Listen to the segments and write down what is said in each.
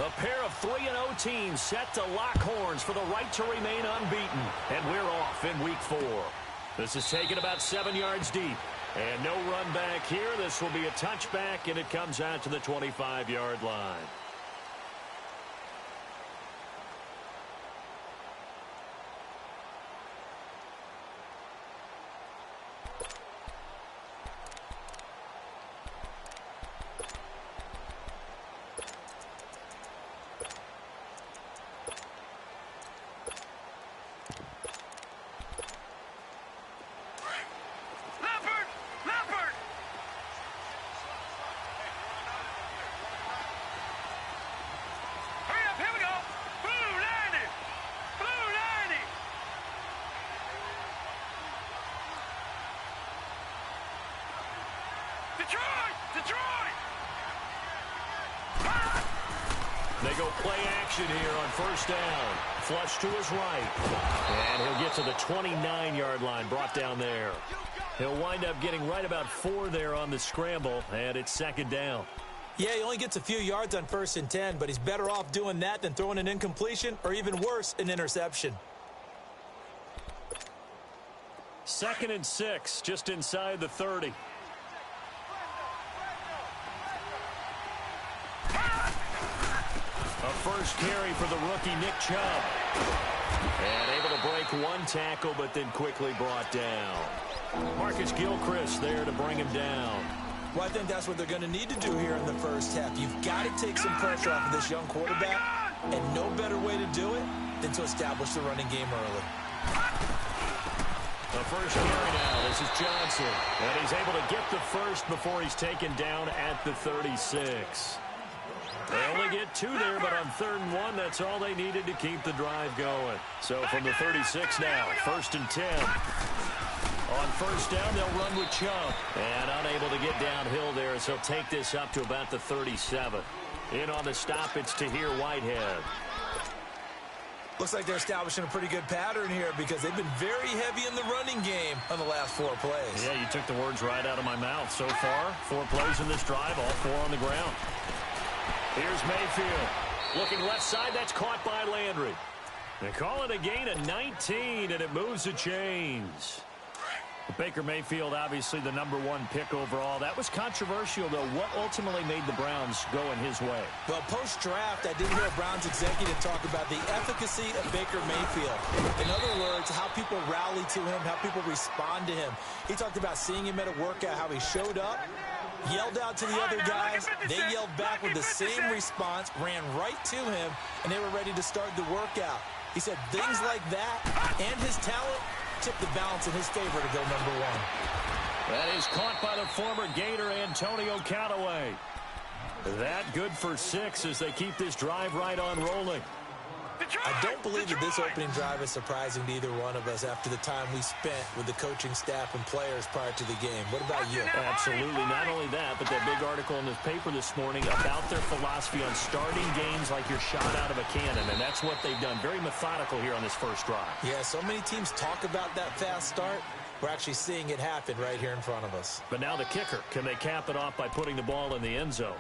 A pair of 3-0 teams set to lock horns for the right to remain unbeaten. And we're off in week 4. This is taken about 7 yards deep. And no run back here. This will be a touchback, and it comes out to the 25-yard line. They go play action here on first down. Flush to his right. And he'll get to the 29-yard line, brought down there. He'll wind up getting right about 4 there on the scramble, and it's second down. Yeah, he only gets a few yards on 1st and 10, but he's better off doing that than throwing an incompletion or even worse, an interception. 2nd and 6, just inside the 30. A first carry for the rookie, Nick Chubb. And able to break 1 tackle, but then quickly brought down. Marcus Gilchrist there to bring him down. Well, I think that's what they're going to need to do here in the first half. You've got to take some pressure off of this young quarterback, and no better way to do it than to establish the running game early. The first carry now. This is Johnson. And he's able to get the first before he's taken down at the 36. They only get 2 there, but on 3rd and 1, that's all they needed to keep the drive going. So from the 36 now, 1st and 10. On first down, they'll run with Chubb. And unable to get downhill there, so he'll take this up to about the 37. In on the stop, it's Tahir Whitehead. Looks like they're establishing a pretty good pattern here because they've been very heavy in the running game on the last 4 plays. Yeah, you took the words right out of my mouth. So far, 4 plays in this drive, all 4 on the ground. Here's Mayfield. Looking left side, that's caught by Landry. They call it a gain of 19, and it moves the chains. Baker Mayfield, obviously the #1 pick overall. That was controversial, though. What ultimately made the Browns go in his way? Well, post-draft, I did hear a Browns executive talk about the efficacy of Baker Mayfield. In other words, how people rally to him, how people respond to him. He talked about seeing him at a workout, how he showed up, yelled out to the other guys. They yelled back with the same response, ran right to him, and they were ready to start the workout. He said things like that and his talent tip the balance in his favor to go #1. That is caught by the former Gator Antonio Callaway. That good for 6 as they keep this drive right on rolling. I don't believe that this opening drive is surprising to either one of us after the time we spent with the coaching staff and players prior to the game. What about you? Absolutely. Not only that, but that big article in the paper this morning about their philosophy on starting games like you're shot out of a cannon, and that's what they've done. Very methodical here on this first drive. Yeah, so many teams talk about that fast start. We're actually seeing it happen right here in front of us. But now the kicker. Can they cap it off by putting the ball in the end zone?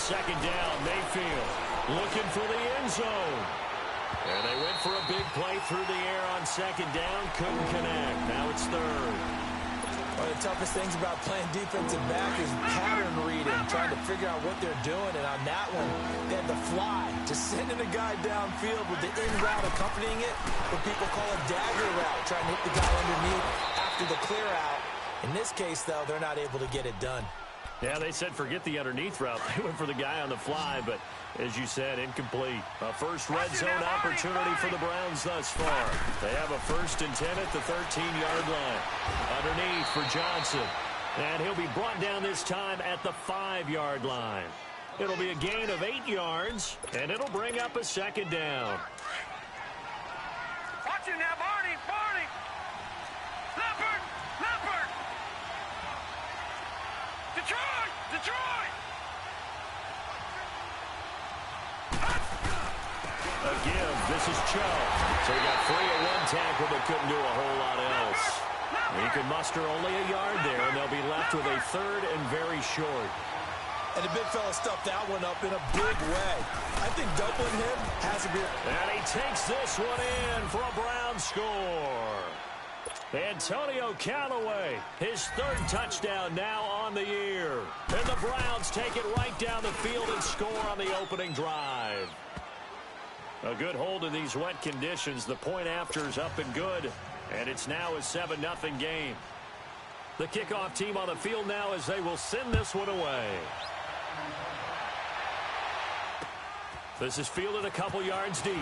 Second down, Mayfield looking for the end zone. And they went for a big play through the air on second down. Couldn't connect. Now it's 3rd. One of the toughest things about playing defensive back is pattern reading, trying to figure out what they're doing. And on that one, they had the fly, just sending a guy downfield with the in route accompanying it, what people call a dagger route, trying to hit the guy underneath after the clear out. In this case, though, they're not able to get it done. Yeah, they said forget the underneath route. They went for the guy on the fly, but as you said, incomplete. A first red zone opportunity for the Browns thus far. They have a 1st and 10 at the 13-yard line. Underneath for Johnson. And he'll be brought down this time at the 5-yard line. It'll be a gain of 8 yards, and it'll bring up a second down. Watch it now, Barney! Barney! Leopard! Leopard! Detroit! Detroit! give. This is Cho. So he got free of one tackle but couldn't do a whole lot else. He could muster only a yard there, and they'll be left with a third and very short. And the big fella stuffed that one up in a big way. I think doubling him has to be... And he takes this one in for a Brown score. Antonio Callaway, his third touchdown now on the year. And the Browns take it right down the field and score on the opening drive. A good hold in these wet conditions. The point after is up and good. And it's now a 7-0 game. The kickoff team on the field now as they will send this one away. This is fielded a couple yards deep.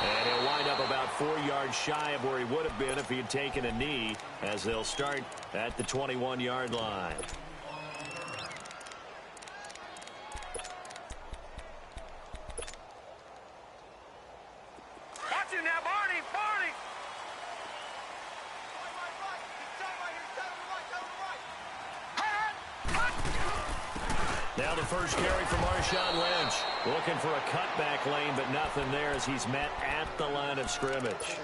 And he'll wind up about 4 yards shy of where he would have been if he had taken a knee, as they'll start at the 21-yard line. Watch it now, Barney, Barney. Now the first carry for Marshawn Lynch. Looking for a cutback lane, but nothing there as he's met at the line of scrimmage.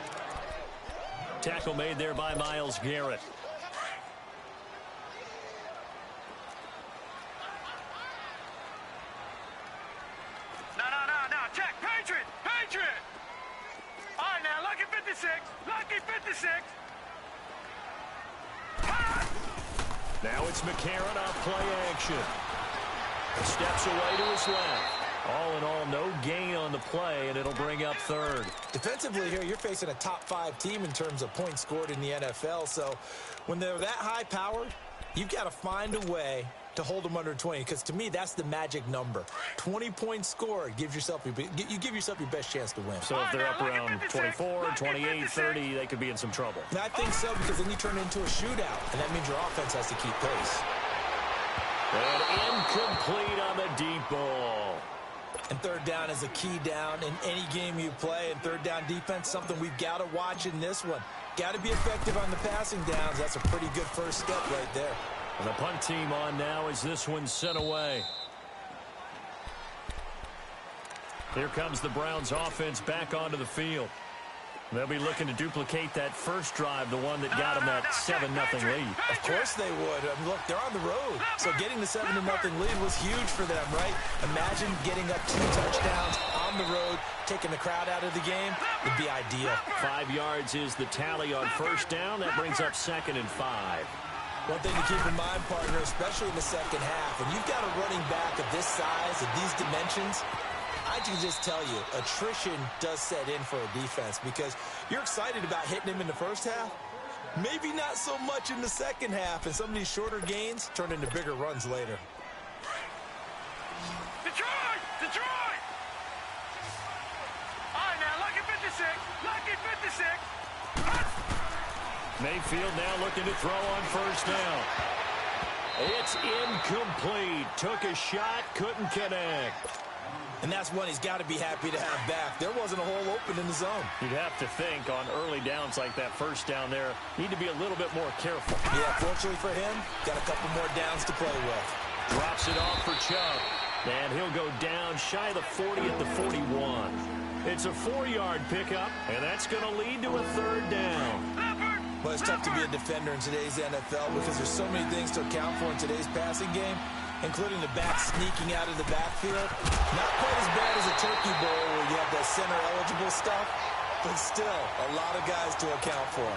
Tackle made there by Myles Garrett. No. Check. Patriot. Patriot. All right, now, lucky 56. Lucky 56. Now it's McCarron off play action. Steps away to his left. All in all, no gain on the play, and it'll bring up third. Defensively here, you're facing a top-5 team in terms of points scored in the NFL. So when they're that high-powered, you've got to find a way to hold them under 20, because to me, that's the magic number. 20 points scored gives yourself you give yourself your best chance to win. So if they're up around 24, 28, 30, they could be in some trouble. And I think so, because then you turn it into a shootout, and that means your offense has to keep pace. And incomplete on the deep ball. And third down is a key down in any game you play. And third down defense, something we've got to watch in this one. Got to be effective on the passing downs. That's a pretty good first step right there. And the punt team on now as this one's sent away. Here comes the Browns offense back onto the field. They'll be looking to duplicate that first drive, the one that got them that 7-0 lead. Of course they would. I mean, look, they're on the road. So getting the 7-0 lead was huge for them, right? Imagine getting up 2 touchdowns on the road, taking the crowd out of the game. Would be ideal. 5 yards is the tally on first down. That brings up 2nd and 5. One thing to keep in mind, partner, especially in the second half, when you've got a running back of this size, of these dimensions, I can just tell you, attrition does set in for a defense, because you're excited about hitting him in the first half. Maybe not so much in the second half, and some of these shorter gains turn into bigger runs later. Detroit! Detroit! All right, now, lucky 56. Lucky 56. Mayfield now looking to throw on first down. It's incomplete. Took a shot, couldn't connect. And that's one he's got to be happy to have back. There wasn't a hole open in the zone. You'd have to think on early downs like that first down there, need to be a little bit more careful. Yeah, fortunately for him, got a couple more downs to play with. Drops it off for Chubb. And he'll go down shy of the 40 at the 41. It's a 4-yard pickup, and that's going to lead to a third down. Well, it's tough to be a defender in today's NFL because there's so many things to account for in today's passing game, including the back sneaking out of the backfield. Not quite as bad as a turkey bowl where you have the center-eligible stuff, but still a lot of guys to account for.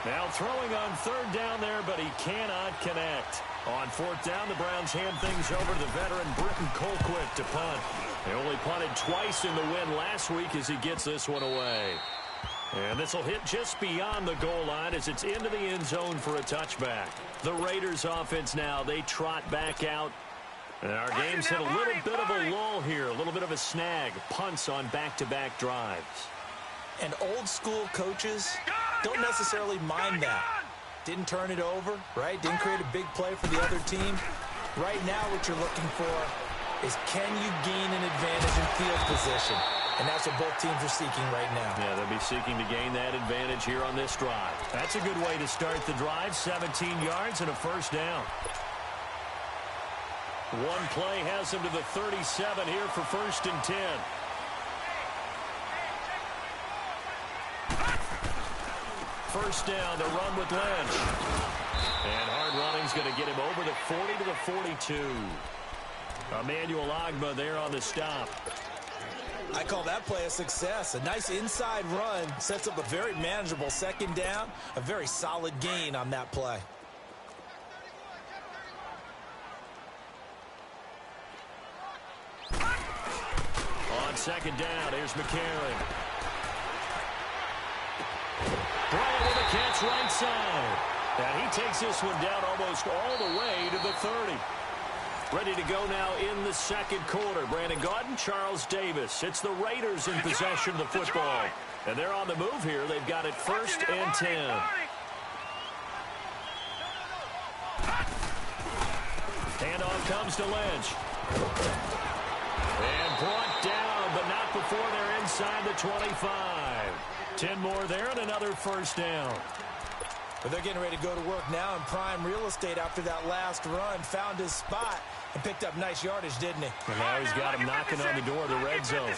Now throwing on third down there, but he cannot connect. On fourth down, the Browns hand things over to the veteran Britton Colquitt to punt. They only punted twice in the win last week as he gets this one away. And this will hit just beyond the goal line as it's into the end zone for a touchback. The Raiders offense now, they trot back out. And our game's hit a little bit of a lull here, a little bit of a snag. Punts on back-to-back drives. And old-school coaches don't necessarily mind that. Didn't turn it over, right? Didn't create a big play for the other team. Right now what you're looking for is, can you gain an advantage in field position? And that's what both teams are seeking right now. Yeah, they'll be seeking to gain that advantage here on this drive. That's a good way to start the drive. 17 yards and a first down. One play has him to the 37 here for 1st and 10. First down to run with Lynch. And hard running's going to get him over the 40 to the 42. Emmanuel Ogbah there on the stop. I call that play a success. A nice inside run sets up a very manageable 2nd down. A very solid gain on that play. On 2nd down, here's McCarron. Bryant with a catch right side. And he takes this one down almost all the way to the 30. Ready to go now in the 2nd quarter. Brandon Gaudin, Charles Davis. It's the Raiders in possession of the football. And they're on the move here. They've got it 1st and 10. Handoff comes to Lynch. And brought down, but not before they're inside the 25. 10 more there and another 1st down. But they're getting ready to go to work now in prime real estate after that last run. Found his spot and picked up nice yardage, didn't he? And now he's got him knocking on the door of the red zone.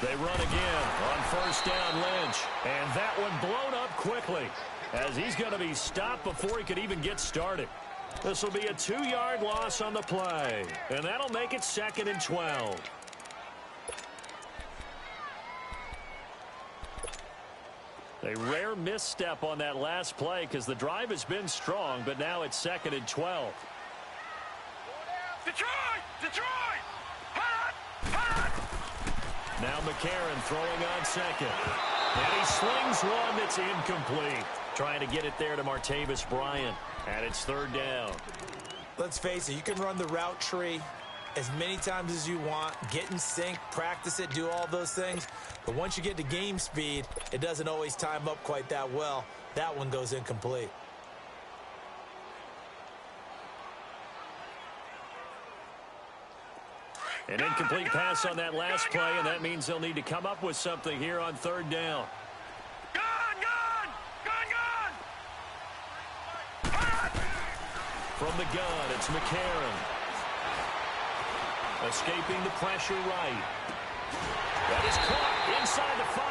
They run again on 1st down, Lynch. And that one blown up quickly as he's going to be stopped before he could even get started. This will be a 2-yard loss on the play. And that'll make it 2nd and 12. A rare misstep on that last play because the drive has been strong, but now it's 2nd and 12. Detroit! Detroit! Hot! Hot! Now McCarron throwing on 2nd. And he slings one that's incomplete. Trying to get it there to Martavis Bryant. And it's 3rd down. Let's face it, you can run the route tree as many times as you want, get in sync, practice it, do all those things. But once you get to game speed, it doesn't always time up quite that well. That one goes incomplete. An incomplete pass on that last play, and that means they'll need to come up with something here on 3rd down. From the gun, it's McCarron. Escaping the pressure right. That is caught inside the 5.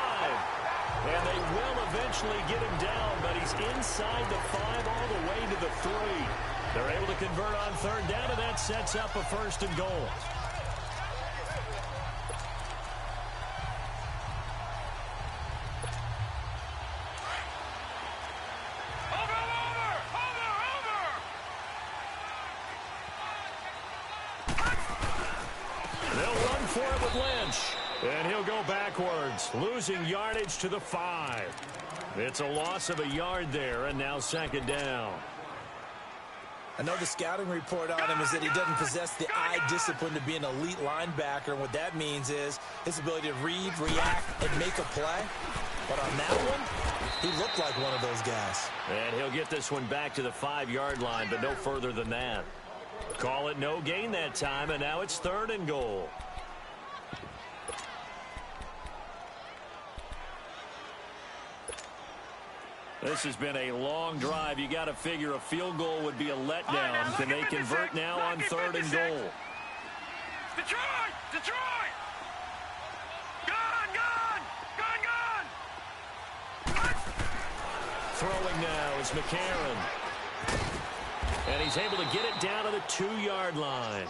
And they will eventually get him down, but he's inside the 5 all the way to the 3. They're able to convert on 3rd down, and that sets up a 1st and goal. For it with Lynch. And he'll go backwards, losing yardage to the 5. It's a loss of a yard there, and now 2nd down. I know the scouting report on him is that he doesn't possess the eye discipline to be an elite linebacker. And what that means is his ability to read, react, and make a play. But on that one, he looked like one of those guys. And he'll get this one back to the 5-yard line, but no further than that. Call it no gain that time, and now it's 3rd and goal. This has been a long drive. You got to figure a field goal would be a letdown. Can they convert now on 3rd and goal? Detroit! Detroit! Gone! Gone! Gone! Gone! Throwing now is McCarron. And he's able to get it down to the 2-yard line.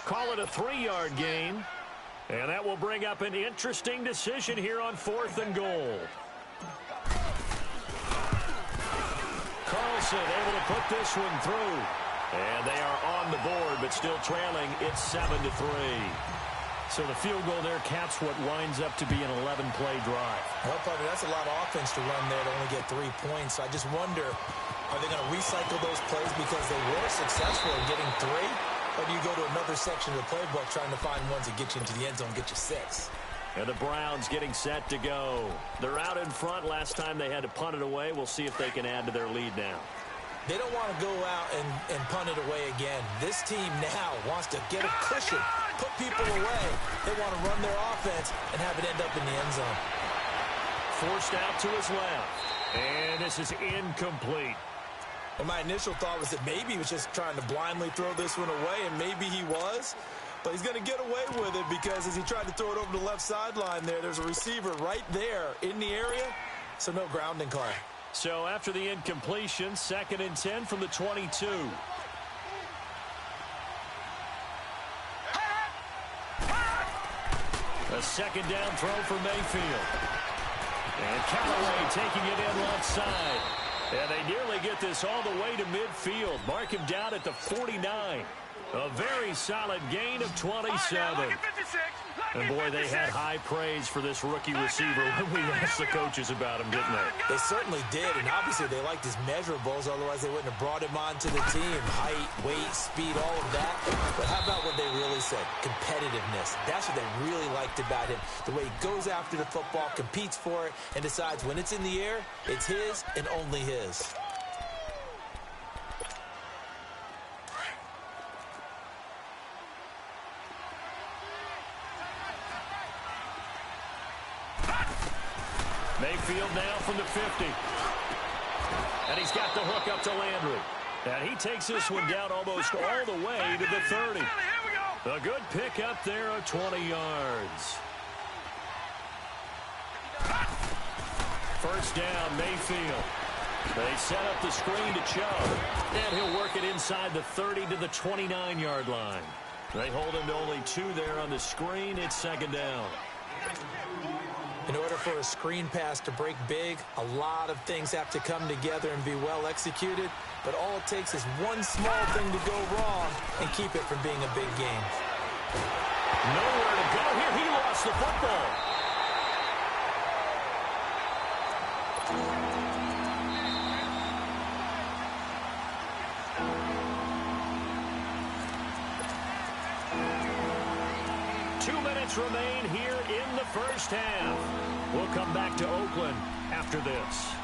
Call it a 3-yard gain. And that will bring up an interesting decision here on 4th and goal. Carlson able to put this one through. And they are on the board, but still trailing. It's 7-3. So the field goal there caps what winds up to be an 11-play drive. Well, partner, that's a lot of offense to run there to only get 3 points. I just wonder, are they going to recycle those plays because they were successful in getting 3? Or do you go to another section of the playbook trying to find ones that get you into the end zone, get you 6? And the Browns getting set to go. They're out in front. Last time they had to punt it away. We'll see if they can add to their lead now. They don't want to go out and punt it away again. This team now wants to get a cushion, put people away. They want to run their offense and have it end up in the end zone. Forced out to his left. And this is incomplete. Well, my initial thought was that maybe he was just trying to blindly throw this one away, and maybe he was. But he's going to get away with it because as he tried to throw it over the left sideline there's a receiver right there in the area, so no grounding call. So after the incompletion, 2nd and 10 from the 22. A 2nd down throw for Mayfield. And Callaway taking it in left side. And they nearly get this all the way to midfield. Mark him down at the 49. A very solid gain of 27. And, boy, they had high praise for this rookie receiver when we asked the coaches about him, didn't they? They certainly did, and obviously they liked his measurables, otherwise they wouldn't have brought him onto the team. Height, weight, speed, all of that. But how about what they really said? Competitiveness. That's what they really liked about him. The way he goes after the football, competes for it, and decides when it's in the air, it's his and only his. Mayfield now from the 50. And he's got the hook up to Landry. And he takes this one down almost all the way to the 30. A good pick up there of 20 yards. First down, Mayfield. They set up the screen to Chubb. And he'll work it inside the 30 to the 29-yard line. They hold him to only 2 there on the screen. It's 2nd down. In order for a screen pass to break big, a lot of things have to come together and be well executed. But all it takes is one small thing to go wrong and keep it from being a big game. Nowhere to go here. He lost the football. Remain here in the first half. We'll come back to Oakland after this.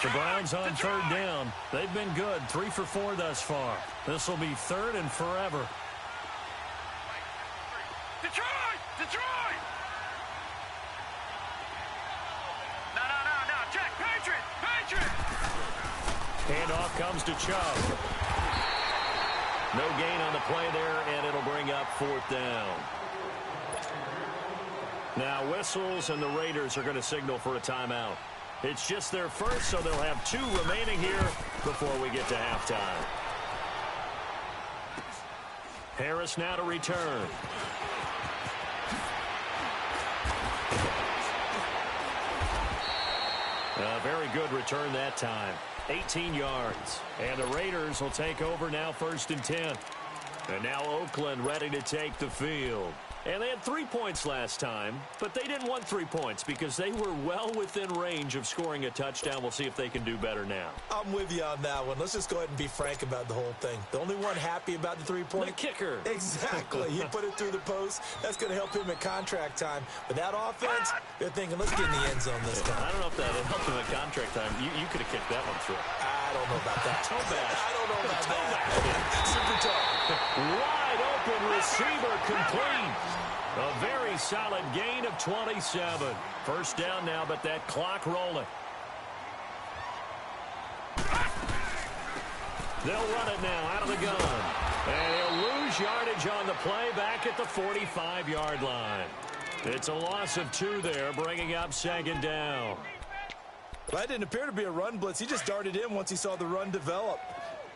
The Browns on 3rd down. They've been good, 3 for 4 thus far. This will be 3rd and forever. Detroit! Detroit! No, Jack, Patriot! Handoff comes to Chubb. No gain on the play there, and it'll bring up 4th down. Now whistles, and the Raiders are going to signal for a timeout. It's just their first, so they'll have 2 remaining here before we get to halftime. Harris now to return. A very good return that time. 18 yards. And the Raiders will take over now 1st and 10. And now Oakland ready to take the field. And they had 3 points last time, but they didn't want 3 points because they were well within range of scoring a touchdown. We'll see if they can do better now. I'm with you on that one. Let's just go ahead and be frank about the whole thing. The only one happy about the 3-point. The kicker. Exactly. You put it through the post. That's going to help him at contract time. But that offense, they're thinking, let's get in the end zone this time. I don't know if that helped him at contract time. You could have kicked that one through. I don't know about that. Toe bash. I don't know about that. Super toe. Wide open receiver complete. A very solid gain of 27. First down now, but that clock rolling. They'll run it now out of the gun. And he'll lose yardage on the play back at the 45-yard line. It's a loss of 2 there, bringing up 2nd down. Well, that didn't appear to be a run blitz. He just darted in once he saw the run develop.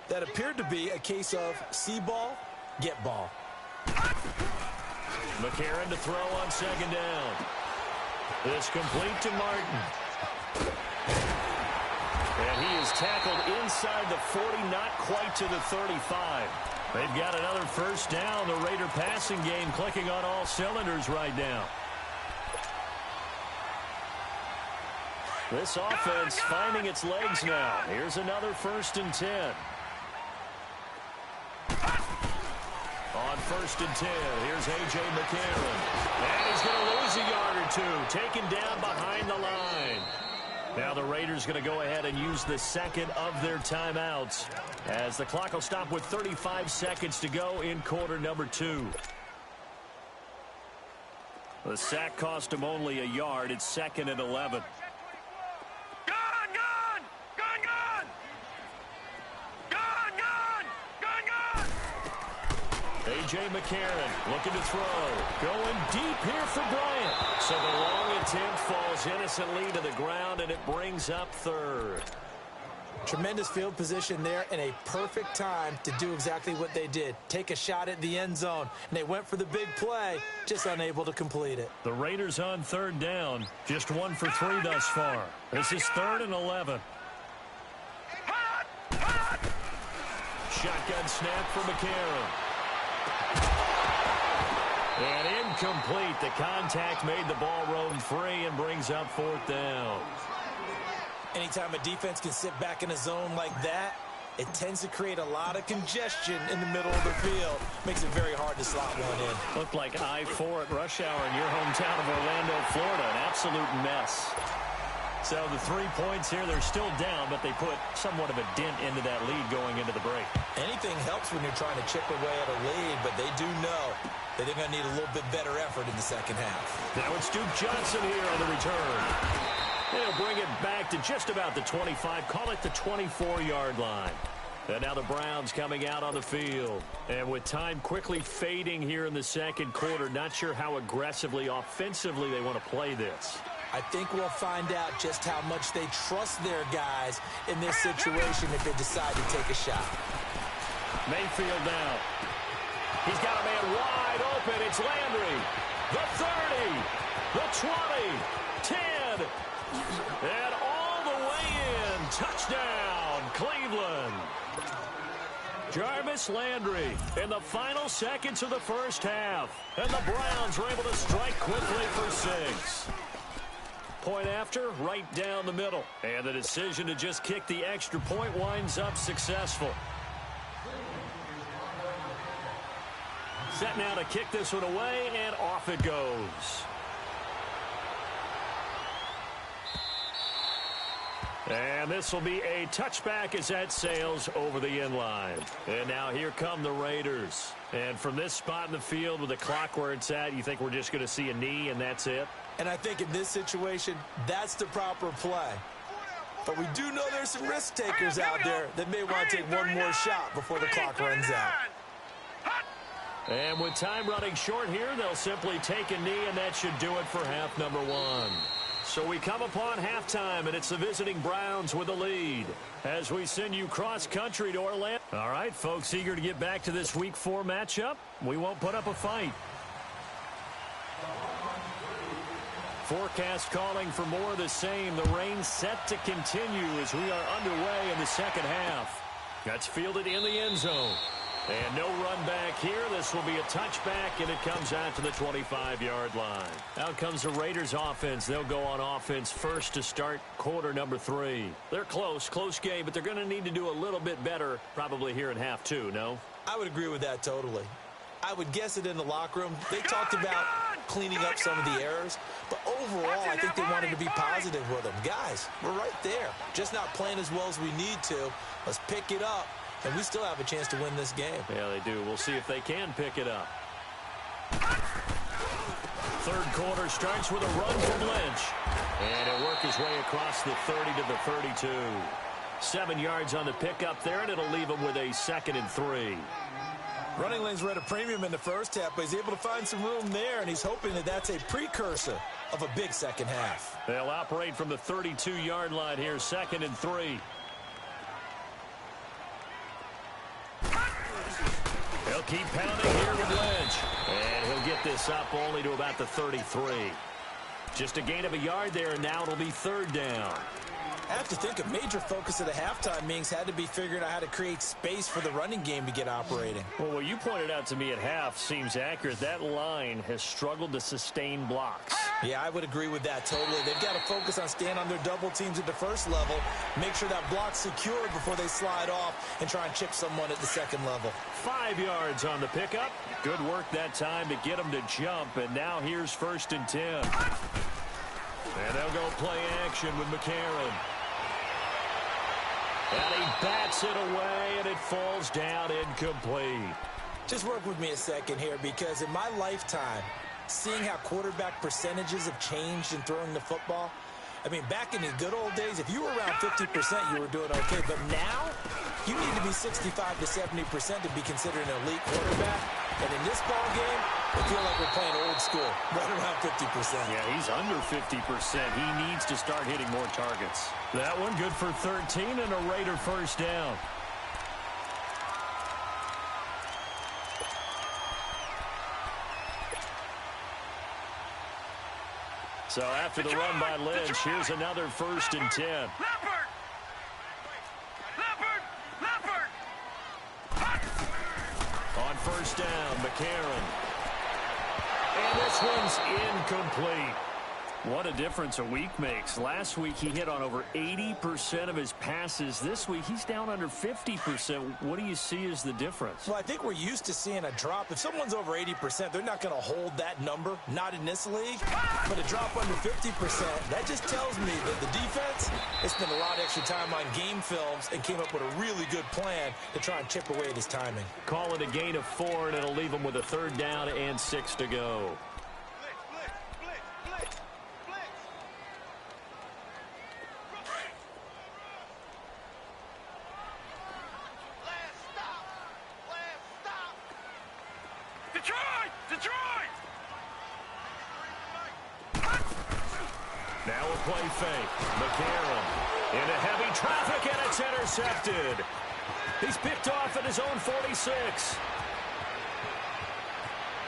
That appeared to be a case of see ball, get ball. McCarron to throw on 2nd down. It's complete to Martin. And he is tackled inside the 40, not quite to the 35. They've got another first down. The Raider passing game clicking on all cylinders right now. This offense finding its legs now. Here's another 1st and 10. On 1st and 10, here's A.J. McCarron. And he's going to lose a yard or 2. Taken down behind the line. Now the Raiders going to go ahead and use the second of their timeouts as the clock will stop with 35 seconds to go in quarter number 2. The sack cost him only a yard. It's 2nd and 11. A.J. McCarron looking to throw. Going deep here for Bryant. So the long attempt falls innocently to the ground, and it brings up 3rd. Tremendous field position there and a perfect time to do exactly what they did. Take a shot at the end zone. And they went for the big play, just unable to complete it. The Raiders on 3rd down. Just 1 for 3 thus far. This is 3rd and 11. Shotgun snap for McCarron. And incomplete. The contact made the ball roam free and brings up 4th down. Anytime a defense can sit back in a zone like that, it tends to create a lot of congestion in the middle of the field. Makes it very hard to slot one in. Looked like I-4 at rush hour in your hometown of Orlando, Florida. An absolute mess. So the 3 points here, they're still down, but they put somewhat of a dent into that lead going into the break. Anything helps when you're trying to chip away at a lead, but they do know that they're going to need a little bit better effort in the second half. Now it's Duke Johnson here on the return. He'll bring it back to just about the 25, call it the 24-yard line. And now the Browns coming out on the field. And with time quickly fading here in the second quarter, not sure how aggressively, offensively they want to play this. I think we'll find out just how much they trust their guys in this situation if they decide to take a shot. Mayfield now. He's got a man wide open. It's Landry. The 30, the 20, 10, and all the way in. Touchdown, Cleveland. Jarvis Landry in the final seconds of the first half. And the Browns were able to strike quickly for 6. Point after, right down the middle. And the decision to just kick the extra point winds up successful. Set now to kick this one away, and off it goes. And this will be a touchback as that sails over the end line. And now here come the Raiders. And from this spot in the field with the clock where it's at, you think we're just going to see a knee and that's it? And I think in this situation, that's the proper play. But we do know there's some risk takers out there that may want to take one more shot before the clock runs out. And with time running short here, they'll simply take a knee, and that should do it for half number 1. So we come upon halftime, and it's the visiting Browns with the lead as we send you cross-country to Orlando. All right, folks, eager to get back to this Week 4 matchup. We won't put up a fight. Forecast calling for more of the same. The rain set to continue as we are underway in the second half. That's fielded in the end zone. And no run back here. This will be a touchback, and it comes out to the 25-yard line. Out comes the Raiders offense. They'll go on offense first to start quarter number 3. They're close game, but they're going to need to do a little bit better probably here in half 2, no? I would agree with that totally. I would guess it in the locker room. They talked about cleaning up some of the errors, but overall, I think they wanted to be positive with them. Guys, we're right there. Just not playing as well as we need to. Let's pick it up. And we still have a chance to win this game. Yeah, they do. We'll see if they can pick it up. Third quarter starts with a run from Lynch. And he'll work his way across the 30 to the 32. 7 yards on the pickup there, and it'll leave him with a 2nd and 3. Running lanes were at a premium in the first half, but he's able to find some room there, and he's hoping that that's a precursor of a big second half. They'll operate from the 32-yard line here, 2nd and 3. He'll keep pounding here with Lynch. And he'll get this up only to about the 33. Just a gain of a yard there, and now it'll be 3rd down. I have to think a major focus of the halftime meetings had to be figuring out how to create space for the running game to get operating. Well, what you pointed out to me at half seems accurate. That line has struggled to sustain blocks. Yeah, I would agree with that totally. They've got to focus on staying on their double teams at the first level, make sure that block's secured before they slide off and try and chip someone at the second level. 5 yards on the pickup. Good work that time to get them to jump, and now here's 1st and 10. And they'll go play action with McCarron. And he bats it away, and it falls down incomplete. Just work with me a second here, because in my lifetime, seeing how quarterback percentages have changed in throwing the football, I mean, back in the good old days, if you were around 50%, you were doing okay. But now, you need to be 65 to 70% to be considered an elite quarterback. And in this ball game, I feel like we're playing old school, right around 50%. Yeah, he's under 50%. He needs to start hitting more targets. That one good for 13 and a Raider first down. So after the run by Lynch, here's another 1st and 10. Leopard! On 1st down, McCarron. And this one's incomplete. What a difference a week makes. Last week, he hit on over 80% of his passes. This week, he's down under 50%. What do you see as the difference? Well, I think we're used to seeing a drop. If someone's over 80%, they're not going to hold that number, not in this league. But a drop under 50%, that just tells me that the defense has spent a lot of extra time on game films and came up with a really good plan to try and chip away at his timing. Call it a gain of 4, and it'll leave him with a 3rd down and 6 to go. Detroit! Now a play fake. McCarron into heavy traffic, and it's intercepted. He's picked off at his own 46.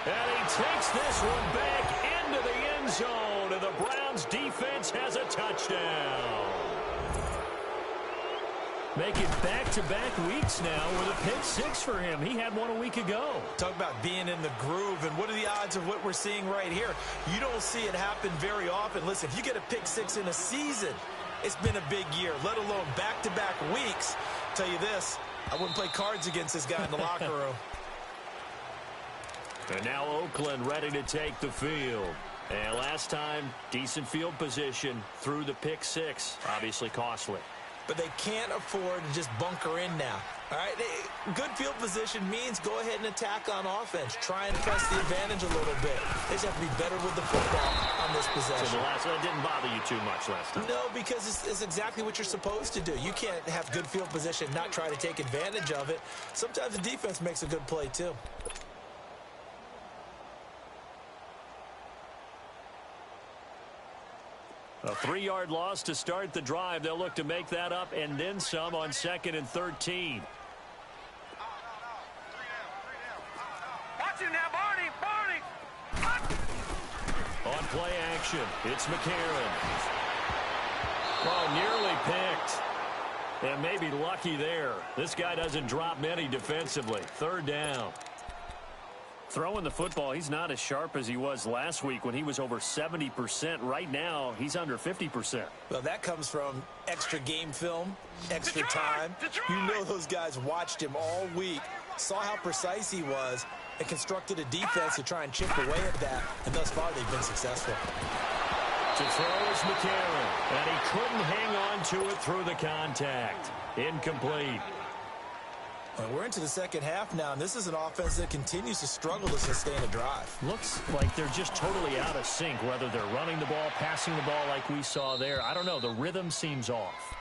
And he takes this one back into the end zone, and the Browns defense has a touchdown. Make it back-to-back weeks now with a pick 6 for him. He had one a week ago. Talk about being in the groove, and what are the odds of what we're seeing right here? You don't see it happen very often. Listen, if you get a pick 6 in a season, it's been a big year, let alone back-to-back weeks. I'll tell you this, I wouldn't play cards against this guy in the locker room. And now Oakland ready to take the field. And last time, decent field position through the pick 6. Obviously costly. But they can't afford to just bunker in now. All right, good field position means go ahead and attack on offense. Try and press the advantage a little bit. They just have to be better with the football on this possession. So that didn't bother you too much last time? No, because it's exactly what you're supposed to do. You can't have good field position, not try to take advantage of it. Sometimes the defense makes a good play, too. A 3-yard loss to start the drive. They'll look to make that up and then some on 2nd and 13. Watch him now, Barney! On play action, it's McCarron. Oh, nearly picked. And maybe lucky there. This guy doesn't drop many defensively. 3rd down. Throwing the football, he's not as sharp as he was last week when he was over 70%. Right now, he's under 50%. Well, that comes from extra game film, extra time. You know those guys watched him all week, saw how precise he was, and constructed a defense to try and chip away at that. And thus far, they've been successful. To throw is McCarron, and he couldn't hang on to it through the contact. Incomplete. We're into the second half now, and this is an offense that continues to struggle to sustain a drive. Looks like they're just totally out of sync, whether they're running the ball, passing the ball like we saw there. I don't know. The rhythm seems off.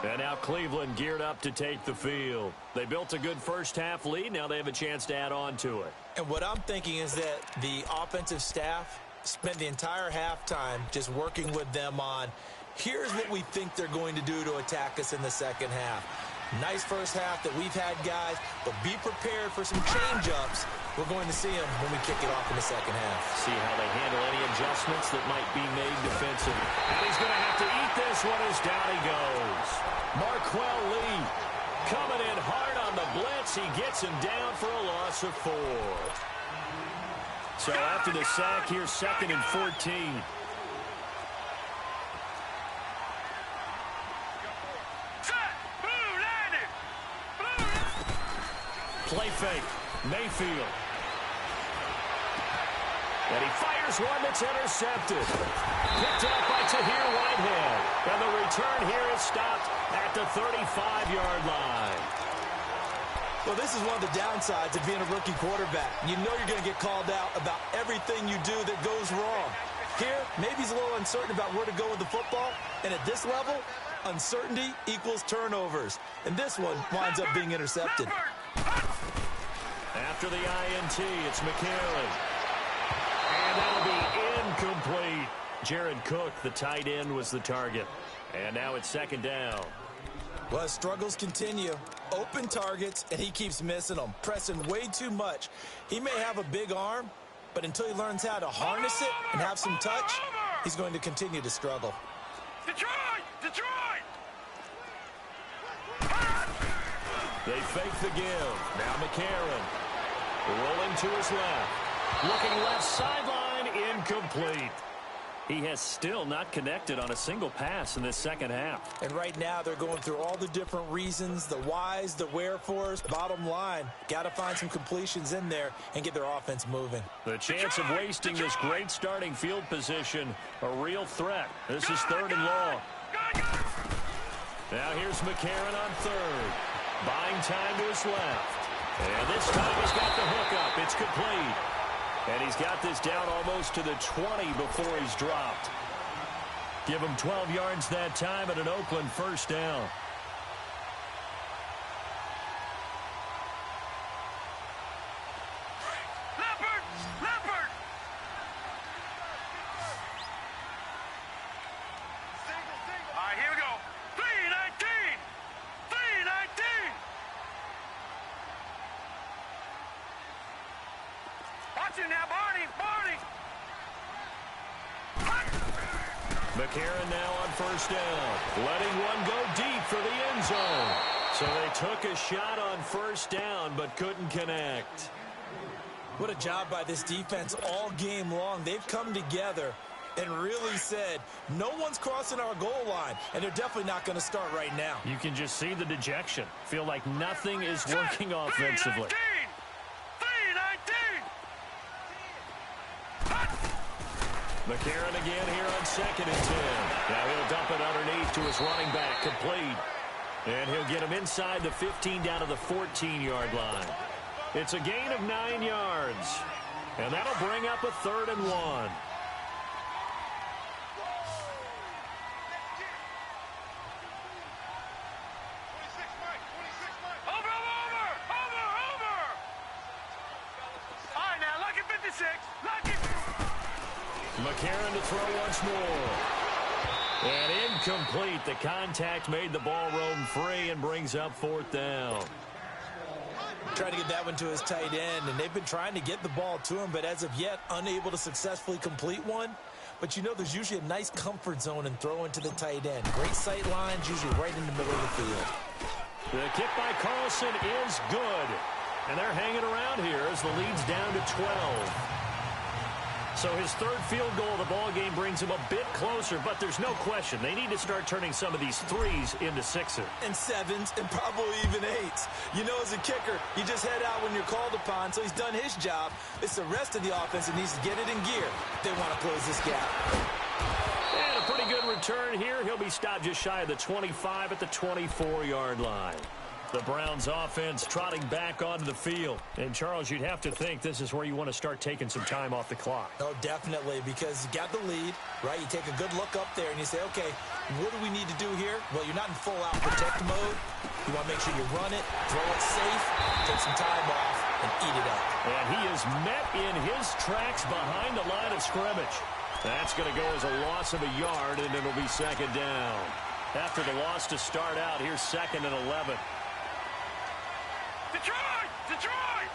And now Cleveland geared up to take the field. They built a good first-half lead. Now they have a chance to add on to it. And what I'm thinking is that the offensive staff spent the entire halftime just working with them on, here's what we think they're going to do to attack us in the second half. Nice first half that we've had, guys, but be prepared for some change-ups. We're going to see them when we kick it off in the second half. See how they handle any adjustments that might be made defensively. And he's going to have to eat this one as down he goes. Marquell Lee coming in hard on the blitz. He gets him down for a loss of 4. So after the sack, here's 2nd and 14. Play fake. Mayfield. And he fires one that's intercepted. Picked up by Tahir Whitehead. And the return here is stopped at the 35-yard line. Well, this is one of the downsides of being a rookie quarterback. You know you're going to get called out about everything you do that goes wrong. Here, maybe he's a little uncertain about where to go with the football. And at this level, uncertainty equals turnovers. And this one winds up being intercepted. After the INT, it's McCarron. And that'll be incomplete. Jared Cook, the tight end, was the target. And now it's second down. Well, his struggles continue. Open targets, and he keeps missing them, pressing way too much. He may have a big arm, but until he learns how to harness it and have some touch, he's going to continue to struggle. Detroit! Detroit! They fake the give. Now McCarron. Rolling to his left. Looking left sideline, incomplete. He has still not connected on a single pass in this second half. And right now they're going through all the different reasons, the whys, the wherefores. Bottom line, got to find some completions in there and get their offense moving. The chance of wasting this great starting field position, a real threat. This is third and long. Now here's McCarron on third. Buying time to his left. And this time he's got the hook up. It's complete. And he's got this down almost to the 20 before he's dropped. Give him 12 yards that time at an Oakland first down. Leopard! Leopard! All right, here we go. 319! 319! Watch him now, Barney! Barney! McCarron now on first down. Letting one go deep for the end zone. So they took a shot on first down but couldn't connect. What a job by this defense all game long. They've come together and really said, no one's crossing our goal line, and they're definitely not going to start right now. You can just see the dejection. Feel like nothing is working offensively. 319! McCarron again here on 2nd and 10. Now he'll dump it underneath to his running back, complete. And he'll get him inside the 15 down to the 14-yard line. It's a gain of 9 yards. And that'll bring up a 3rd and 1. McCarron to throw once more. And incomplete. The contact made the ball roam free and brings up 4th down. Trying to get that one to his tight end, and they've been trying to get the ball to him, but as of yet, unable to successfully complete one. But you know there's usually a nice comfort zone in throwing to the tight end. Great sight lines, usually right in the middle of the field. The kick by Carlson is good. And they're hanging around here as the lead's down to 12. So his 3rd field goal of the ball game brings him a bit closer, but there's no question they need to start turning some of these 3s into 6s. And 7s, and probably even 8s. You know, as a kicker, you just head out when you're called upon, so he's done his job. It's the rest of the offense that needs to get it in gear if they want to close this gap. And a pretty good return here. He'll be stopped just shy of the 25 at the 24-yard line. The Browns offense trotting back onto the field. And, Charles, you'd have to think this is where you want to start taking some time off the clock. Oh, definitely, because you got the lead, right? You take a good look up there and you say, okay, what do we need to do here? Well, you're not in full-out protect mode. You want to make sure you run it, throw it safe, take some time off, and eat it up. And he is met in his tracks behind the line of scrimmage. That's going to go as a loss of a yard, and it'll be 2nd down. After the loss to start out, here's 2nd and 11. Detroit! Detroit!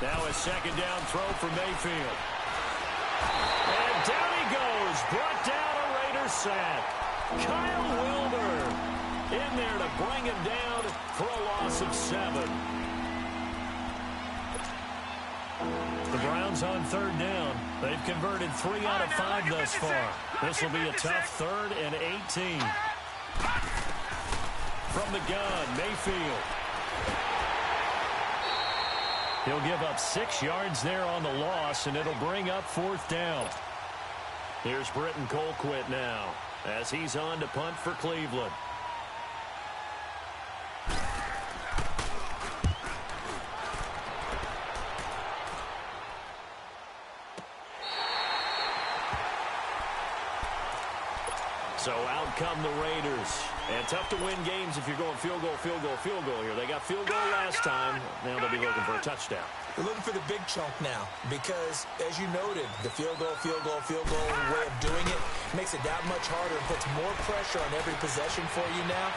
Now a 2nd down throw for Mayfield. And down he goes. Brought down a Raider sack. Kyle Wilder in there to bring him down for a loss of 7. The Browns on 3rd down. They've converted 3 out of 5 thus far. This will be a tough 3rd and 18. From the gun, Mayfield. He'll give up 6 yards there on the loss, and it'll bring up 4th down. Here's Britton Colquitt now as he's on to punt for Cleveland. So out come the Raiders. And tough to win games if you're going field goal, field goal, field goal here. They got field goal last time. Now they'll be looking for a touchdown. They're looking for the big chunk now because, as you noted, the field goal way of doing it makes it that much harder and puts more pressure on every possession for you now.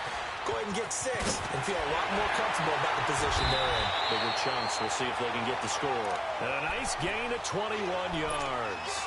Go ahead and get 6 and feel a lot more comfortable about the position they're in. Bigger chunks. We'll see if they can get the score. And a nice gain of 21 yards.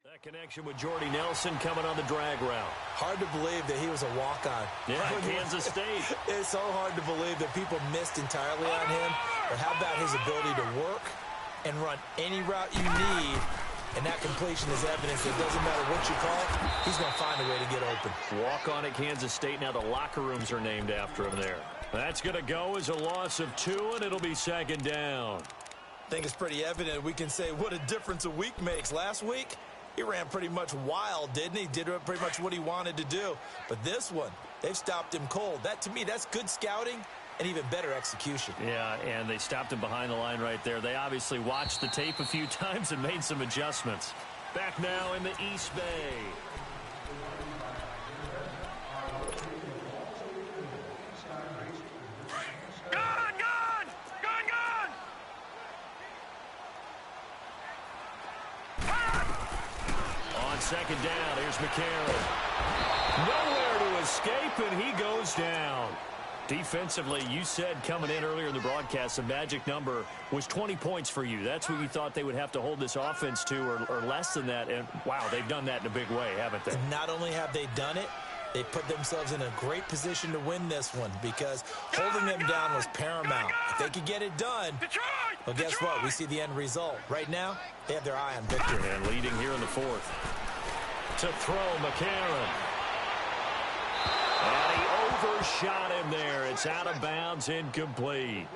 That connection with Jordy Nelson coming on the drag route. Hard to believe that he was a walk-on. Yeah, Kansas State. It's so hard to believe that people missed entirely on him. But how about his ability to work and run any route you need? And that completion is evidence that it doesn't matter what you call it, he's going to find a way to get open. Walk on at Kansas State. Now the locker rooms are named after him there. That's going to go as a loss of 2, and it'll be 2nd down. I think it's pretty evident. We can say what a difference a week makes. Last week, he ran pretty much wild, didn't he? Did pretty much what he wanted to do. But this one, they've stopped him cold. That, to me, that's good scouting and even better execution. Yeah, and they stopped him behind the line right there. They obviously watched the tape a few times and made some adjustments. Back now in the East Bay. Second down, here's McCarron. Nowhere to escape, and he goes down. Defensively, you said coming in earlier in the broadcast, the magic number was 20 points for you. That's what you thought they would have to hold this offense to, or less than that. And, wow, they've done that in a big way, haven't they? And not only have they done it, they put themselves in a great position to win this one because holding them down was paramount. If they could get it done, well, guess what? We see the end result. Right now, they have their eye on victory. And leading here in the 4th. To throw, McCarron. And he overshot him there. It's out of bounds, incomplete.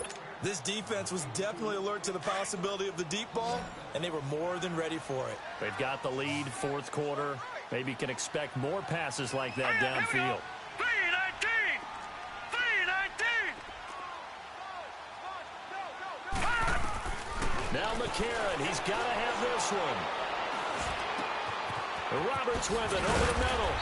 This defense was definitely alert to the possibility of the deep ball, and they were more than ready for it. They've got the lead, 4th quarter. Maybe can expect more passes like that downfield. 3-19! 3-19! Now McCarron, he's got to have this one. Roberts with it over the middle.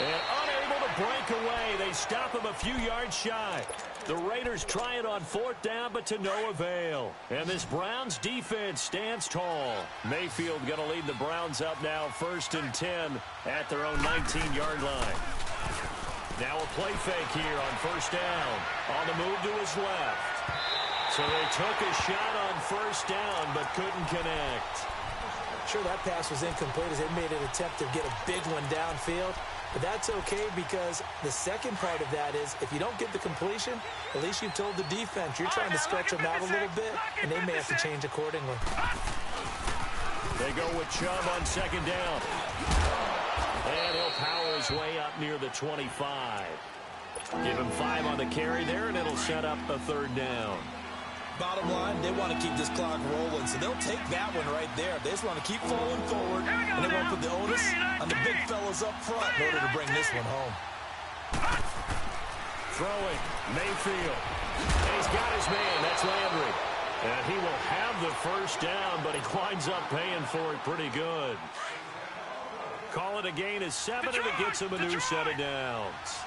And unable to break away. They stop him a few yards shy. The Raiders try it on 4th down, but to no avail. And this Browns defense stands tall. Mayfield going to lead the Browns up now 1st and 10 at their own 19-yard line. Now a play fake here on 1st down. On the move to his left. So they took a shot on 1st down, but couldn't connect. Sure, that pass was incomplete as they made an attempt to get a big one downfield. But that's okay because the second part of that is if you don't get the completion, at least you've told the defense you're trying to stretch them out a little bit, and they may have to change accordingly. They go with Chubb on 2nd down. And he'll power his way up near the 25. Give him 5 on the carry there, and it'll set up a 3rd down. Bottom line, they want to keep this clock rolling, so they'll take that one right there. They just want to keep falling forward, and they won't put the onus on the big fellas up front in order to bring this one home. Throwing, Mayfield. And he's got his man, that's Landry. And he will have the 1st down, but he winds up paying for it pretty good. Call it a gain of 7, and it gets him a new set of downs.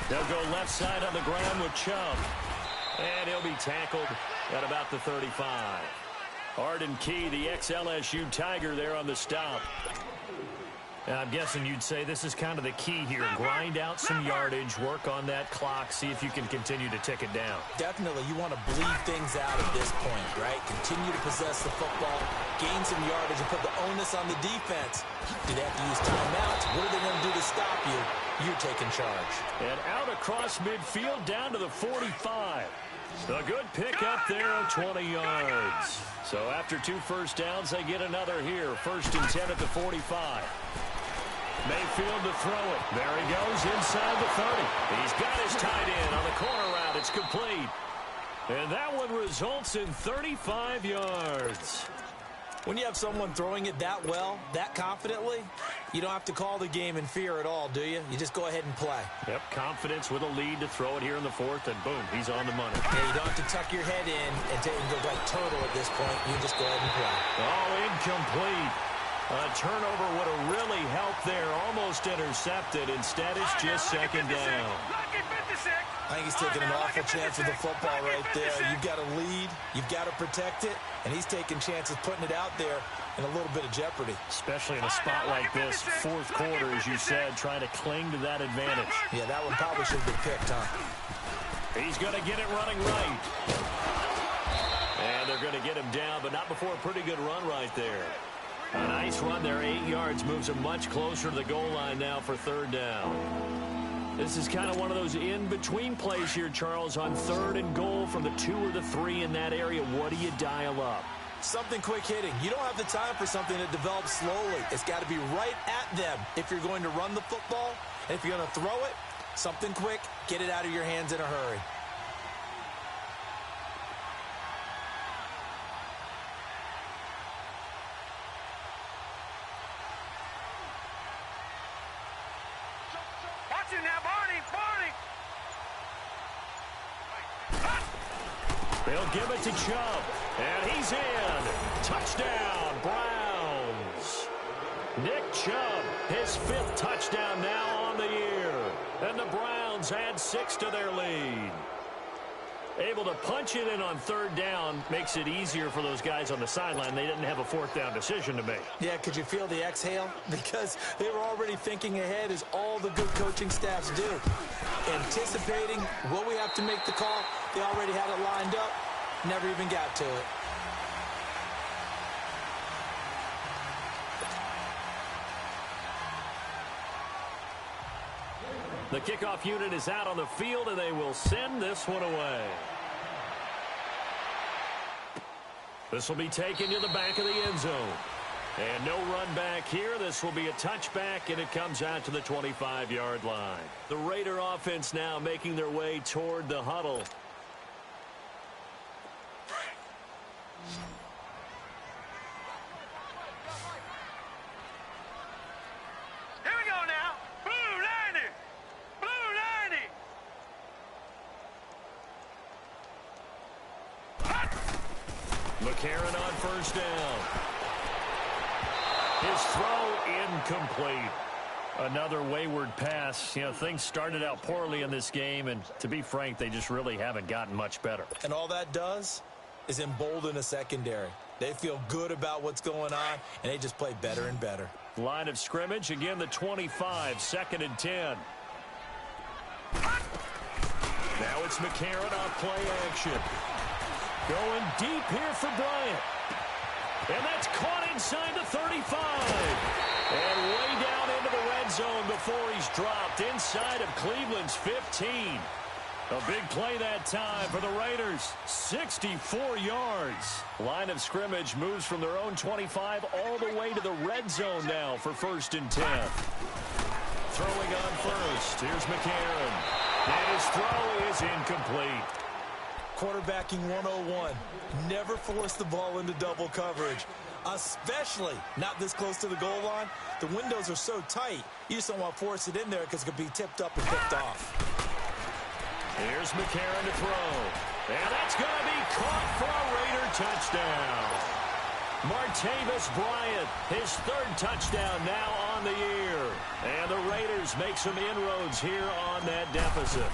They'll go left side on the ground with Chubb. And he'll be tackled at about the 35. Arden Key, the ex-LSU Tiger, there on the stop. I'm guessing you'd say this is kind of the key here. Grind out some yardage, work on that clock, see if you can continue to tick it down. Definitely, you want to bleed things out at this point, right? Continue to possess the football, gain some yardage, and put the onus on the defense. Do they have to use timeouts? What are they going to do to stop you? You're taking charge. And out across midfield, down to the 45. A good pick up there of 20 yards. So after 2 first downs, they get another here. 1st and 10 at the 45. Mayfield to throw it. There he goes inside the 30. He's got his tight end on the corner route. It's complete. And that one results in 35 yards. When you have someone throwing it that well, that confidently, you don't have to call the game in fear at all, do you? You just go ahead and play. Yep, confidence with a lead to throw it here in the 4th, and boom, he's on the money. Yeah, you don't have to tuck your head in and go like turtle at this point. You just go ahead and play. Oh, incomplete. A turnover would have really helped there. Almost intercepted. Instead, it's just 2nd down. I think he's taking an awful chance with the football right there. You've got to lead. You've got to protect it. And he's taking chances putting it out there in a little bit of jeopardy. Especially in a spot like this, 4th quarter, as you said, trying to cling to that advantage. Yeah, that one probably should have been picked, huh? He's going to get it running right. And they're going to get him down, but not before a pretty good run right there. A nice run there, 8 yards, moves him much closer to the goal line now for 3rd down. This is kind of one of those in-between plays here, Charles, on 3rd and goal from the 2 or the 3 in that area. What do you dial up? Something quick hitting. You don't have the time for something that develops slowly. It's got to be right at them if you're going to run the football. And if you're going to throw it, something quick, get it out of your hands in a hurry. They'll give it to Chubb, and he's in. Touchdown, Browns. Nick Chubb, his 5th touchdown now on the year. And the Browns add 6 to their lead. Able to punch it in on 3rd down makes it easier for those guys on the sideline. They didn't have a 4th down decision to make. Yeah, could you feel the exhale? Because they were already thinking ahead, as all the good coaching staffs do. Anticipating, will we have to make the call? They already had it lined up. Never even got to it. The kickoff unit is out on the field, and they will send this one away. This will be taken to the back of the end zone. And no run back here. This will be a touchback, and it comes out to the 25-yard line. The Raider offense now making their way toward the huddle. Here we go now. Blue 90. Blue 90. McCarron on 1st down. His throw incomplete. Another wayward pass. You know, things started out poorly in this game, and to be frank, they just really haven't gotten much better. And all that does is embolden a secondary. They feel good about what's going on, and they just play better and better. Line of scrimmage, again the 25, 2nd and 10. Now it's McCarron on play action. Going deep here for Bryant. And that's caught inside the 35. And way down into the red zone before he's dropped inside of Cleveland's 15. A big play that time for the Raiders. 64 yards. Line of scrimmage moves from their own 25 all the way to the red zone now for 1st and 10. Throwing on 1st. Here's McCarron. And his throw is incomplete. Quarterbacking 101. Never force the ball into double coverage, especially not this close to the goal line. The windows are so tight, you just don't want to force it in there because it could be tipped up and picked off. Here's McCarron to throw. And that's going to be caught for a Raider touchdown. Martavis Bryant, his 3rd touchdown now on the year. And the Raiders make some inroads here on that deficit.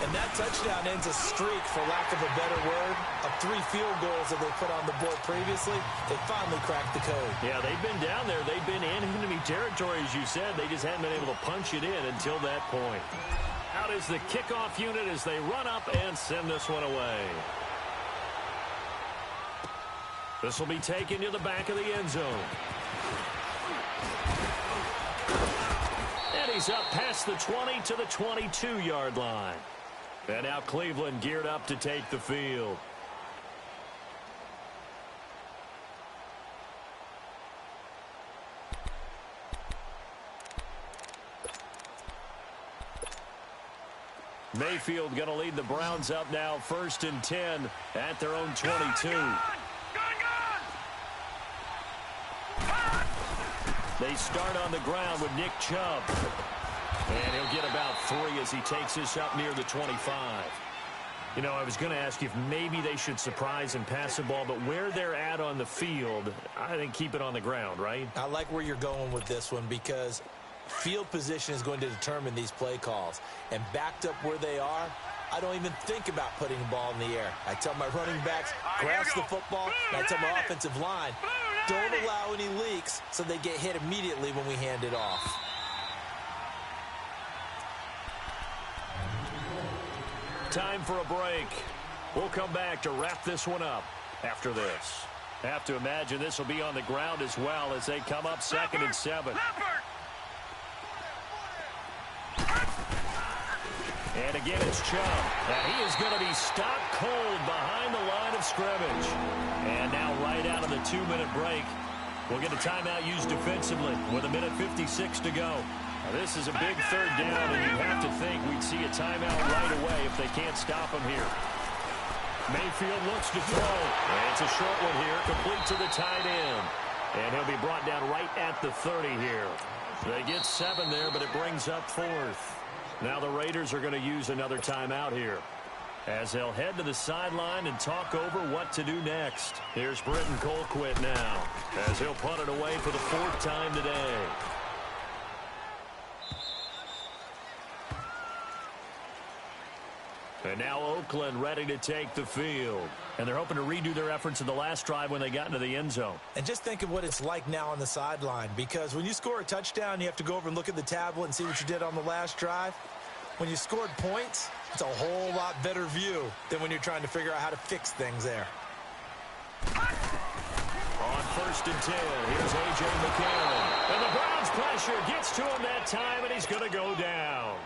And that touchdown ends a streak, for lack of a better word, of 3 field goals that they put on the board previously. They finally cracked the code. Yeah, they've been down there. They've been in enemy territory, as you said. They just hadn't been able to punch it in until that point. Out is the kickoff unit as they run up and send this one away. This will be taken to the back of the end zone. And he's up past the 20 to the 22-yard line. And now Cleveland geared up to take the field. Mayfield going to lead the Browns up now, 1st and 10 at their own 22. They start on the ground with Nick Chubb. And he'll get about 3 as he takes this up near the 25. You know, I was going to ask you if maybe they should surprise and pass the ball, but where they're at on the field, I think keep it on the ground, right? I like where you're going with this one because field position is going to determine these play calls. And backed up where they are, I don't even think about putting the ball in the air. I tell my running backs, grasp the football, and I tell my offensive line, don't allow any leaks so they get hit immediately when we hand it off. Time for a break. We'll come back to wrap this one up after this. Have to imagine this will be on the ground as well as they come up 2nd and 7. And again, it's Chubb. Now he is going to be stopped cold behind the line of scrimmage. And now right out of the 2-minute break, we'll get a timeout used defensively with 1:56 to go. Now, this is a big 3rd down, and you have to think we'd see a timeout right away if they can't stop him here. Mayfield looks to throw. And it's a short one here, complete to the tight end. And he'll be brought down right at the 30 here. They get 7 there, but it brings up 4th. Now the Raiders are going to use another timeout here as they'll head to the sideline and talk over what to do next. Here's Britton Colquitt now as he'll punt it away for the 4th time today. And now Oakland ready to take the field. And they're hoping to redo their efforts in the last drive when they got into the end zone. And just think of what it's like now on the sideline, because when you score a touchdown, you have to go over and look at the tablet and see what you did on the last drive. When you scored points, it's a whole lot better view than when you're trying to figure out how to fix things there. On 1st and 10, here's A.J. McCarron. And the Browns pressure gets to him that time, and he's going to go down.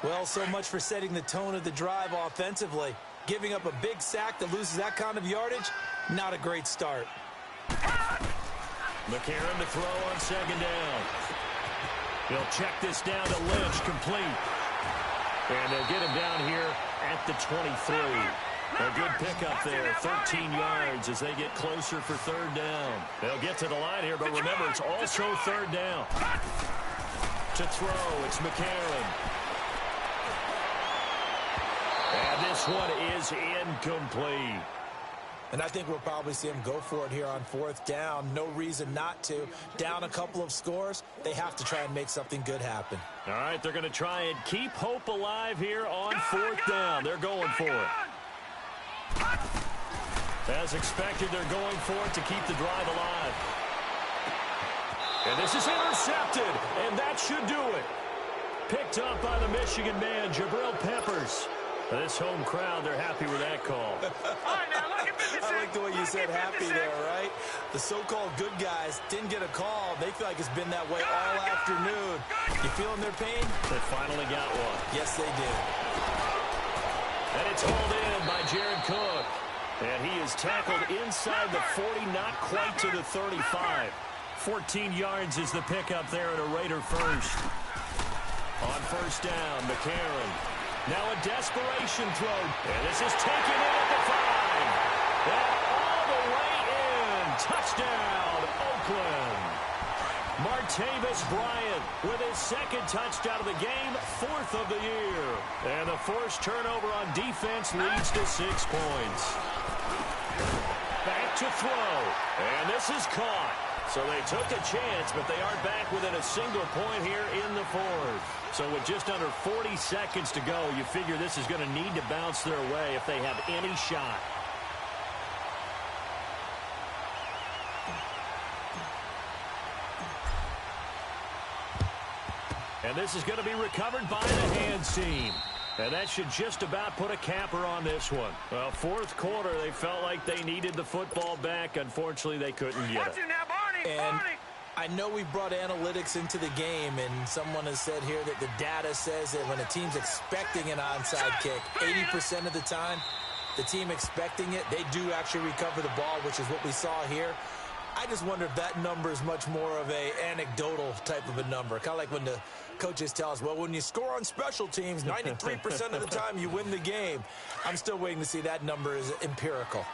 Well, so much for setting the tone of the drive offensively. Giving up a big sack that loses that kind of yardage, not a great start. McCarron to throw on 2nd down. He'll check this down to Lynch, complete. And they'll get him down here at the 23. A good pickup there, 13 yards as they get closer for 3rd down. They'll get to the line here, but remember, it's also 3rd down. To throw, it's McCarron. And this one is incomplete. And I think we'll probably see him go for it here on 4th down. No reason not to. Down a couple of scores, they have to try and make something good happen. All right, they're going to try and keep hope alive here on 4th down. They're going for it. As expected, they're going for it to keep the drive alive. And this is intercepted, and that should do it. Picked up by the Michigan man, Jabril Peppers. This home crowd, they're happy with that call. I like the way you said happy there, right? The so-called good guys didn't get a call. They feel like it's been that way all afternoon. You feeling their pain? They finally got one. Yes, they did. And it's hauled in by Jared Cook. And he is tackled inside the 40, not quite to the 35. 14 yards is the pickup there at a Raider first. On 1st down, McCarron. Now a desperation throw. And this is taken in at the 5. And all the way in. Touchdown, Oakland. Martavis Bryant with his 2nd touchdown of the game, 4th of the year. And the forced turnover on defense leads to 6 points. Back to throw. And this is caught. So they took a chance, but they are back within a single point here in the fourth. So with just under 40 seconds to go, you figure this is going to need to bounce their way if they have any shot. And this is going to be recovered by the hands team. And that should just about put a capper on this one. Well, fourth quarter, they felt like they needed the football back. Unfortunately, they couldn't get it. And I know we brought analytics into the game, and someone has said here that the data says that when a team's expecting an onside kick, 80% of the time, the team expecting it, they do actually recover the ball, which is what we saw here. I just wonder if that number is much more of a anecdotal type of a number. Kind of like when the coaches tell us, well, when you score on special teams, 93% of the time you win the game. I'm still waiting to see that number is empirical.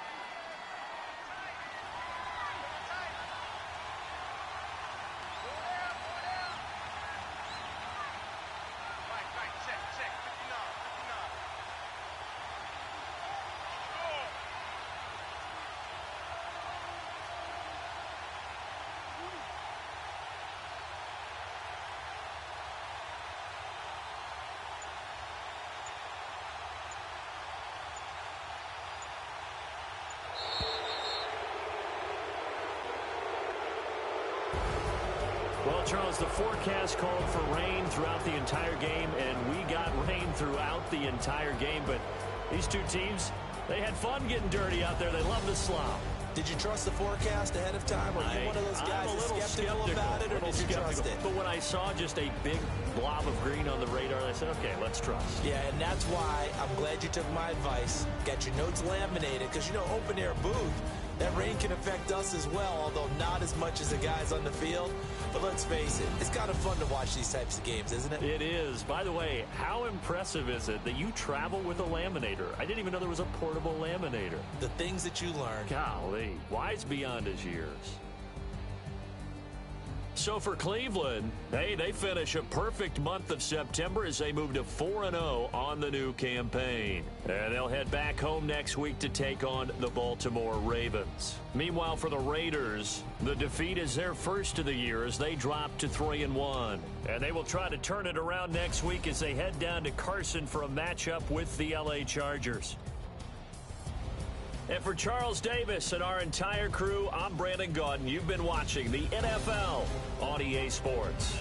Well, Charles, the forecast called for rain throughout the entire game, and we got rain throughout the entire game. But these two teams, they had fun getting dirty out there. They love the slop. Did you trust the forecast ahead of time? Were you one of those guys that's skeptical about it, or did you trust it? But when I saw just a big blob of green on the radar, I said, okay, let's trust. Yeah, and that's why I'm glad you took my advice. Got your notes laminated, because, you know, open-air booth, that rain can affect us as well, although not as much as the guys on the field. But let's face it, it's kind of fun to watch these types of games, isn't it? It is. By the way, how impressive is it that you travel with a laminator? I didn't even know there was a portable laminator. The things that you learn. Golly, wise beyond his years. So for Cleveland, hey, they finish a perfect month of September as they move to 4-0 on the new campaign. And they'll head back home next week to take on the Baltimore Ravens. Meanwhile, for the Raiders, the defeat is their first of the year as they drop to 3-1. And they will try to turn it around next week as they head down to Carson for a matchup with the LA Chargers. And for Charles Davis and our entire crew, I'm Brandon Gaudin. You've been watching the NFL on EA Sports.